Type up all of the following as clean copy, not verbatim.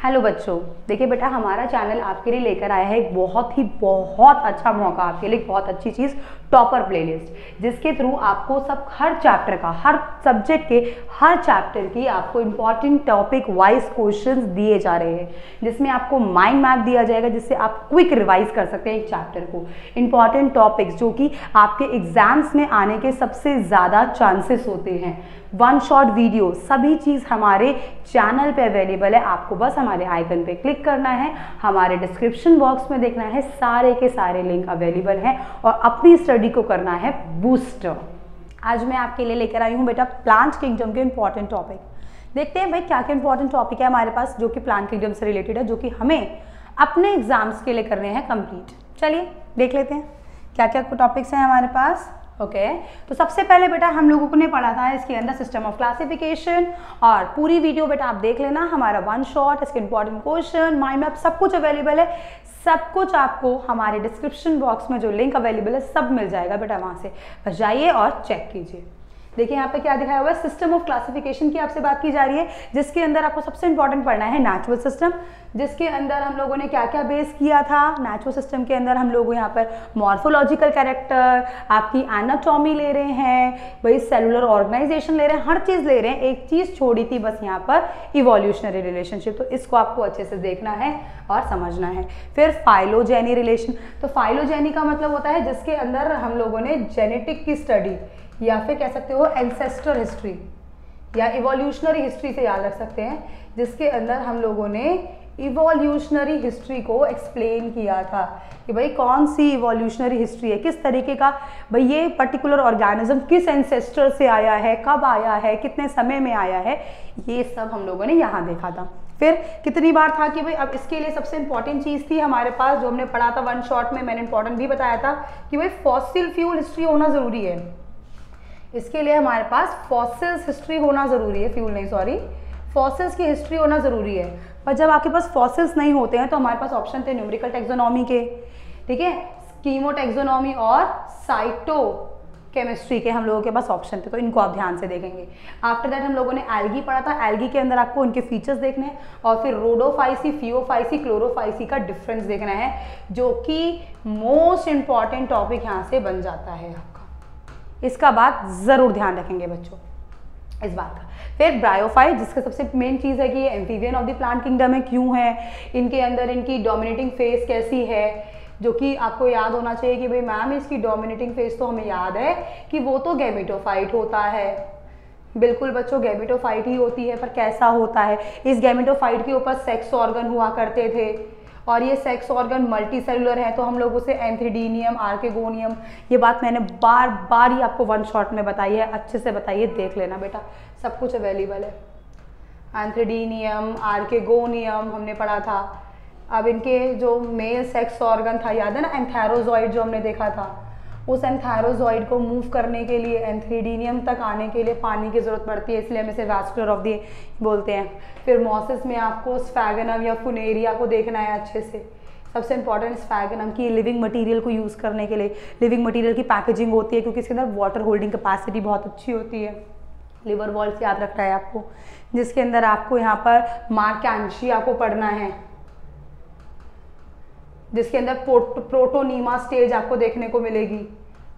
Hello बच्चों, देखिए बेटा हमारा चैनल आपके लिए लेकर आया है एक बहुत अच्छा मौका आपके लिए, बहुत अच्छी चीज़, टॉपर प्लेलिस्ट, जिसके थ्रू आपको हर चैप्टर का, हर सब्जेक्ट के हर चैप्टर की आपको इंपॉर्टेंट टॉपिक वाइज क्वेश्चंस दिए जा रहे हैं, जिसमें आपको माइंड मैप दिया जाएगा, जिससे आप क्विक रिवाइज कर सकते हैं एक चैप्टर को। इंपॉर्टेंट टॉपिक्स जो कि आपके एग्जाम्स में आने के सबसे ज़्यादा चांसेस होते हैं, वन शॉट वीडियो, सभी चीज़ हमारे चैनल पे अवेलेबल है। आपको बस हमारे आइकन पे क्लिक करना है, हमारे डिस्क्रिप्शन बॉक्स में देखना है, सारे के सारे लिंक अवेलेबल हैं और अपनी स्टडी को करना है बूस्ट। आज मैं आपके लिए लेकर आई हूँ बेटा प्लांट किंगडम के इंपॉर्टेंट टॉपिक। देखते हैं भाई क्या क्या इंपॉर्टेंट टॉपिक है हमारे पास जो कि प्लांट किंगडम से रिलेटेड है, जो कि हमें अपने एग्जाम्स के लिए करने हैं कंप्लीट। चलिए देख लेते हैं क्या क्या टॉपिक्स हैं हमारे पास। ओके, तो सबसे पहले बेटा हम लोगों ने पढ़ा था इसके अंदर सिस्टम ऑफ क्लासिफिकेशन, और पूरी वीडियो बेटा आप देख लेना, हमारा वन शॉट, इसके इंपॉर्टेंट क्वेश्चन, माइंड मैप, सब कुछ अवेलेबल है। सब कुछ आपको हमारे डिस्क्रिप्शन बॉक्स में जो लिंक अवेलेबल है सब मिल जाएगा बेटा, वहाँ से बस जाइए और चेक कीजिए। देखिए यहाँ पे क्या दिखाया हुआ है, सिस्टम ऑफ क्लासिफिकेशन की आपसे बात की जा रही है, जिसके अंदर आपको सबसे इंपॉर्टेंट पढ़ना है नेचुरल सिस्टम, जिसके अंदर हम लोगों ने क्या क्या बेस किया था। नेचुरल सिस्टम के अंदर हम लोग यहाँ पर मॉर्फोलॉजिकल कैरेक्टर, आपकी एनाटॉमी ले रहे हैं, वही सेलुलर ऑर्गेनाइजेशन ले रहे हैं, हर चीज़ ले रहे हैं। एक चीज़ छोड़ी थी बस यहाँ पर, इवोल्यूशनरी रिलेशनशिप, तो इसको आपको अच्छे से देखना है और समझना है। फिर फाइलोजेनी रिलेशन, तो फाइलोजेनी का मतलब होता है जिसके अंदर हम लोगों ने जेनेटिक की स्टडी, या फिर कह सकते हो एंसेस्टर हिस्ट्री या इवोल्यूशनरी हिस्ट्री से याद रख सकते हैं, जिसके अंदर हम लोगों ने इवोल्यूशनरी हिस्ट्री को एक्सप्लेन किया था कि भाई कौन सी इवोल्यूशनरी हिस्ट्री है, किस तरीके का भाई ये पर्टिकुलर ऑर्गेनिज्म किस एंसेस्टर से आया है, कब आया है, कितने समय में आया है, ये सब हम लोगों ने यहाँ देखा था। फिर कितनी बार था कि भाई अब इसके लिए सबसे इंपॉर्टेंट चीज़ थी हमारे पास, जो हमने पढ़ा था वन शॉट में, मैंने इंपॉर्टेंट भी बताया था कि भाई फॉसिल फ्यूल हिस्ट्री होना ज़रूरी है। इसके लिए हमारे पास फॉसिल्स हिस्ट्री होना ज़रूरी है, फ्यूल नहीं सॉरी, फॉसिल्स की हिस्ट्री होना ज़रूरी है। पर जब आपके पास फॉसिल्स नहीं होते हैं तो हमारे पास ऑप्शन थे न्यूमेरिकल टेक्सोनॉमी के, ठीक है, स्कीमो टेक्सोनॉमी और साइटो केमिस्ट्री के हम लोगों के पास ऑप्शन थे, तो इनको आप ध्यान से देखेंगे। आफ्टर दैट हम लोगों ने एल्गी पढ़ा था, एल्गी के अंदर आपको उनके फीचर्स देखने हैं, और फिर रोडोफाइसी, फियोफाइसी, क्लोरोफाइसी का डिफरेंस देखना है, जो कि मोस्ट इंपॉर्टेंट टॉपिक यहाँ से बन जाता है आपका। इसका बात ज़रूर ध्यान रखेंगे बच्चों इस बात का। फिर ब्रायोफाइट, जिसका सबसे मेन चीज़ है कि ये amphibian of the plant kingdom है, क्यों है, इनके अंदर इनकी डोमिनेटिंग फेज कैसी है, जो कि आपको याद होना चाहिए कि भाई मैम इसकी डोमिनेटिंग फेज तो हमें याद है कि वो तो गैमेटोफाइट होता है। बिल्कुल बच्चों, गैमेटोफाइट ही होती है, पर कैसा होता है, इस गैमेटोफाइट के ऊपर सेक्स ऑर्गन हुआ करते थे, और ये सेक्स ऑर्गन मल्टी सेलुलर है, तो हम लोग उसे एंथ्रीडीनियम, आर्केगोनियम, ये बात मैंने बार बार ही आपको वन शॉट में बताई है, अच्छे से बताइए, देख लेना बेटा, सब कुछ अवेलेबल है। एंथ्रीडीनियम, आर्केगोनियम हमने पढ़ा था। अब इनके जो मेल सेक्स ऑर्गन था, याद है ना, एंथेरोजॉइड जो हमने देखा था, उस एंथेरोजॉइड को मूव करने के लिए, एंथ्रीडीनियम तक आने के लिए पानी की जरूरत पड़ती है, इसलिए हम इसे वास्कुलर ऑफ द बोलते हैं। फिर मॉसिस में आपको स्फैगनम या फुनेरिया को देखना है अच्छे से, सबसे इंपॉर्टेंट स्फैगनम की लिविंग मटेरियल को यूज़ करने के लिए, लिविंग मटेरियल की पैकेजिंग होती है क्योंकि इसके अंदर वाटर होल्डिंग कैपेसिटी बहुत अच्छी होती है। लिवर वॉल्स याद रखना है आपको, जिसके अंदर आपको यहाँ पर मार्कैंशिया को पढ़ना है, जिसके अंदर प्रोटोनीमा स्टेज आपको देखने को मिलेगी।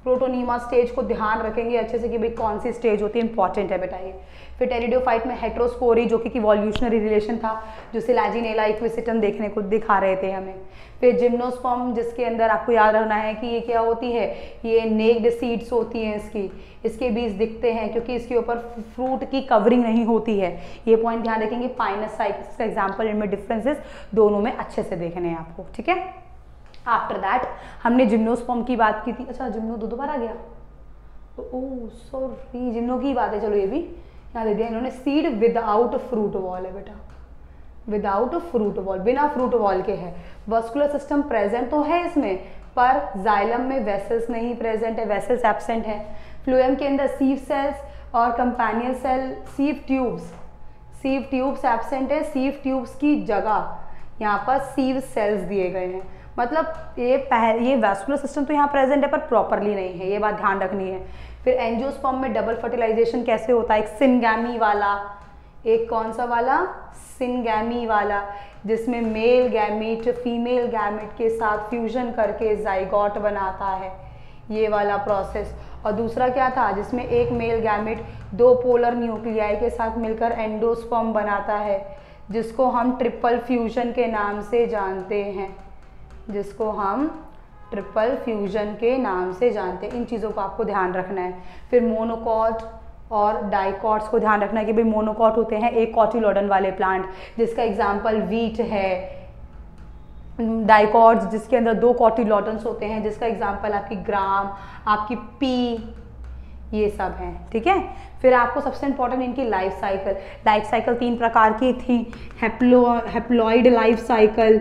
प्रोटोनीमा स्टेज को ध्यान रखेंगे अच्छे से कि भाई कौन सी स्टेज होती है, इंपॉर्टेंट है बेटा ये। फिर टेरिडोफाइट में हेट्रोस्पोरी, जो कि इवोल्यूशनरी रिलेशन था, जो सिलाजिनेला इक्विसिटम देखने को दिखा रहे थे हमें। फिर जिम्नोस्पर्म, जिसके अंदर आपको याद रखना है कि ये क्या होती है, ये नेक्ड सीड्स होती हैं इसके बीज दिखते हैं क्योंकि इसके ऊपर फ्रूट की कवरिंग नहीं होती है, ये पॉइंट ध्यान रखेंगे। पाइनस साइट्स का एग्जाम्पल, इनमें डिफरेंसेस दोनों में अच्छे से देखने हैं आपको, ठीक है। आफ्टर दैट हमने जिम्नोस्पर्म की बात की थी, अच्छा जिम्नो दो बार आ गया, ओह सॉरी, जिम्नो की बात है, चलो ये भी यहाँ दे दिया इन्होंने। सीड विदाउट फ्रूट वॉल है बेटा, विदाउट फ्रूट वॉल, बिना फ्रूट वॉल के है। वस्कुलर सिस्टम प्रेजेंट तो है इसमें, पर जाइलम में वेसल्स नहीं प्रेजेंट है, वेसल्स एब्सेंट है। फ्लोएम के अंदर सीव सेल्स और companion cell, sieve tubes absent है, सीव ट्यूब्स की जगह यहाँ पर सीव सेल्स दिए गए हैं। मतलब ये वैस्कुलर सिस्टम तो यहाँ प्रेजेंट है पर प्रॉपरली नहीं है, ये बात ध्यान रखनी है। फिर एंजियोस्पर्म में डबल फर्टिलाइजेशन कैसे होता है, एक सिनगैमी वाला एक कौन सा वाला, सिनगैमी वाला, जिसमें मेल गैमेट फीमेल गैमेट के साथ फ्यूजन करके जाइगोट बनाता है, ये वाला प्रोसेस। और दूसरा क्या था, जिसमें एक मेल गैमेट 2 पोलर न्यूक्लियाई के साथ मिलकर एंडोस्पर्म बनाता है, जिसको हम ट्रिपल फ्यूजन के नाम से जानते हैं, जिसको हम ट्रिपल फ्यूजन के नाम से जानते हैं। इन चीज़ों को आपको ध्यान रखना है। फिर मोनोकॉट और डाइकॉट्स को ध्यान रखना है कि भाई मोनोकॉट होते हैं एक कॉटिलोडन वाले प्लांट, जिसका एग्जाम्पल वीट है। डाइकॉट्स जिसके अंदर 2 कॉटिलोडन्स होते हैं, जिसका एग्जाम्पल आपकी ग्राम, आपकी पी, ये सब हैं, ठीक है। फिर आपको सबसे इंपॉर्टेंट इनकी लाइफ साइकिल 3 प्रकार की थी। हैप्लॉइड लाइफ साइकिल,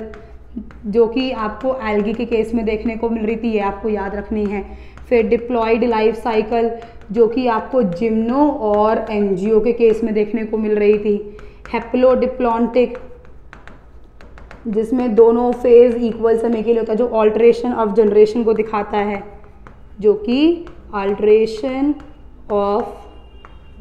जो कि आपको एल्गी के केस में देखने को मिल रही थी, ये आपको याद रखनी है। फिर डिप्लॉइड लाइफ साइकिल, जो कि आपको जिम्नो और एंजियो के केस में देखने को मिल रही थी। हैप्लोडिप्लॉन्टिक, जिसमें दोनों फेज इक्वल समय के लिए होता है, जो ऑल्ट्रेशन ऑफ जनरेशन को दिखाता है, जो कि अल्ट्रेशन ऑफ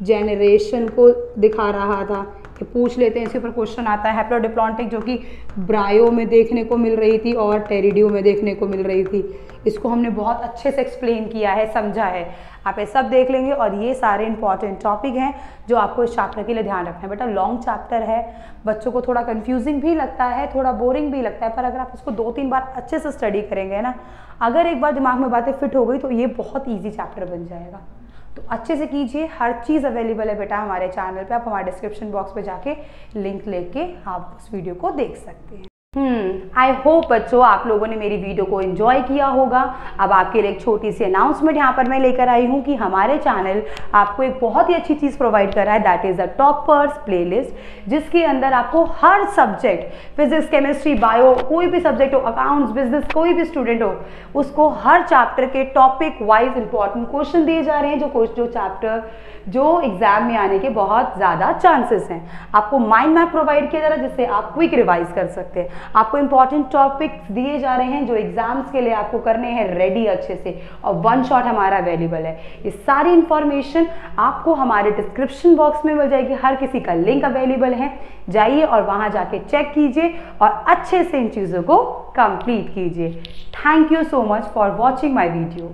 जेनरेशन को दिखा रहा था। ये पूछ लेते हैं, इसके ऊपर क्वेश्चन आता है। हैप्लोडिप्लॉन्टिक, जो कि ब्रायो में देखने को मिल रही थी और टेरिडियो में देखने को मिल रही थी। इसको हमने बहुत अच्छे से एक्सप्लेन किया है, समझा है। आप ये सब देख लेंगे और ये सारे इंपॉर्टेंट टॉपिक हैं जो आपको इस चैप्टर के लिए ध्यान रखना है। बेटा लॉन्ग चैप्टर है, बच्चों को थोड़ा कंफ्यूजिंग भी लगता है, थोड़ा बोरिंग भी लगता है, पर अगर आप इसको 2-3 बार अच्छे से स्टडी करेंगे ना, अगर एक बार दिमाग में बातें फिट हो गई तो ये बहुत ईजी चैप्टर बन जाएगा। तो अच्छे से कीजिए, हर चीज़ अवेलेबल है बेटा हमारे चैनल पे। आप हमारे डिस्क्रिप्शन बॉक्स पे जाके लिंक लेके आप उस वीडियो को देख सकते हैं। आई होप बच्चों आप लोगों ने मेरी वीडियो को एंजॉय किया होगा। अब आपके लिए एक छोटी सी अनाउंसमेंट यहाँ पर मैं लेकर आई हूँ कि हमारे चैनल आपको एक बहुत ही अच्छी चीज़ प्रोवाइड कर रहा है, that is the toppers playlist, जिसके अंदर आपको हर सब्जेक्ट, फिजिक्स, केमिस्ट्री, बायो, कोई भी सब्जेक्ट हो, अकाउंट्स, बिजनेस, कोई भी स्टूडेंट हो, उसको हर चैप्टर के टॉपिक वाइज इंपॉर्टेंट क्वेश्चन दिए जा रहे हैं, जो चैप्टर जो एग्जाम में आने के बहुत ज़्यादा चांसेस हैं। आपको माइंड मैप प्रोवाइड किया जा रहा है, जिससे आप क्विक रिवाइज कर सकते हैं। आपको इंपॉर्टेंट टॉपिक्स दिए जा रहे हैं जो एग्जाम्स के लिए आपको करने हैं रेडी अच्छे से, और 1 शॉट हमारा अवेलेबल है। ये सारी इंफॉर्मेशन आपको हमारे डिस्क्रिप्शन बॉक्स में मिल जाएगी, हर किसी का लिंक अवेलेबल है। जाइए और वहाँ जाके चेक कीजिए और अच्छे से इन चीज़ों को कंप्लीट कीजिए। Thank you so much for watching my video.